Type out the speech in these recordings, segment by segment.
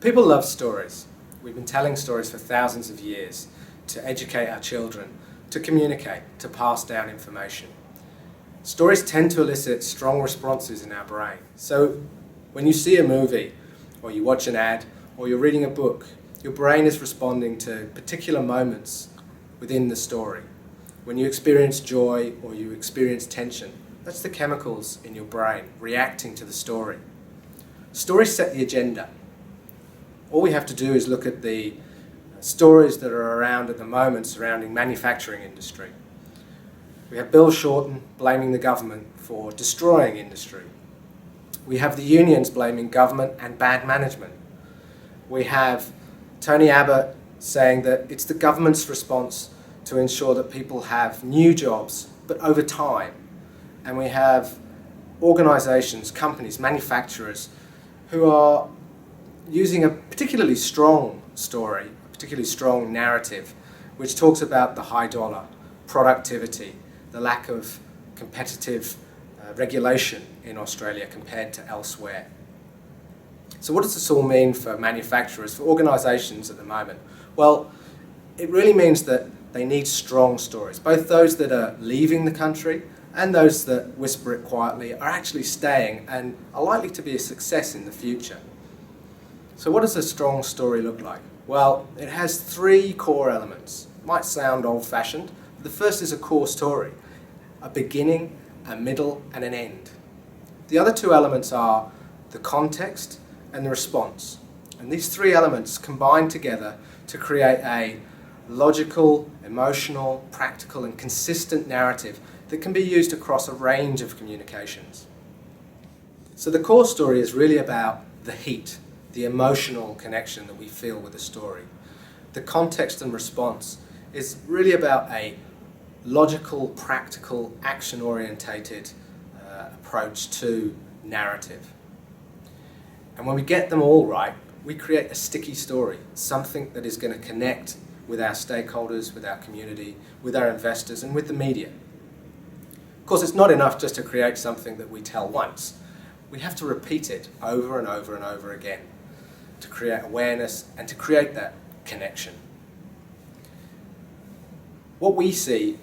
People love stories. We've been telling stories for thousands of years to educate our children, to communicate, to pass down information. Stories tend to elicit strong responses in our brain. So when you see a movie, or you watch an ad, or you're reading a book, your brain is responding to particular moments within the story. When you experience joy or you experience tension, that's the chemicals in your brain reacting to the story. Stories set the agenda. All we have to do is look at the stories that are around at the moment surrounding manufacturing industry. We have Bill Shorten blaming the government for destroying industry. We have the unions blaming government and bad management. We have Tony Abbott saying that it's the government's response to ensure that people have new jobs, but over time. And we have organisations, companies, manufacturers who are using a particularly strong story, a particularly strong narrative, which talks about the high dollar, productivity, the lack of competitive regulation in Australia compared to elsewhere. So what does this all mean for manufacturers, for organisations at the moment? Well, it really means that they need strong stories. Both those that are leaving the country and those that whisper it quietly are actually staying and are likely to be a success in the future. So what does a strong story look like? Well, it has three core elements. It might sound old-fashioned, but the first is a core story, a beginning, a middle, and an end. The other two elements are the context and the response. And these three elements combine together to create a logical, emotional, practical, and consistent narrative that can be used across a range of communications. So the core story is really about the heat, the emotional connection that we feel with the story. The context and response is really about a logical, practical, action-orientated approach to narrative. And when we get them all right, we create a sticky story, something that is going to connect with our stakeholders, with our community, with our investors, and with the media. Of course, it's not enough just to create something that we tell once. We have to repeat it over and over and over again to create awareness and to create that connection. What we see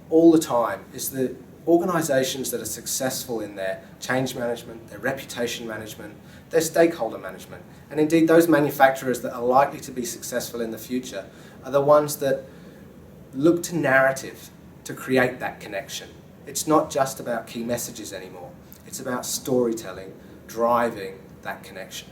all the time is that organisations that are successful in their change management, their reputation management, their stakeholder management, and indeed those manufacturers that are likely to be successful in the future are the ones that look to narrative to create that connection. It's not just about key messages anymore. It's about storytelling, driving that connection.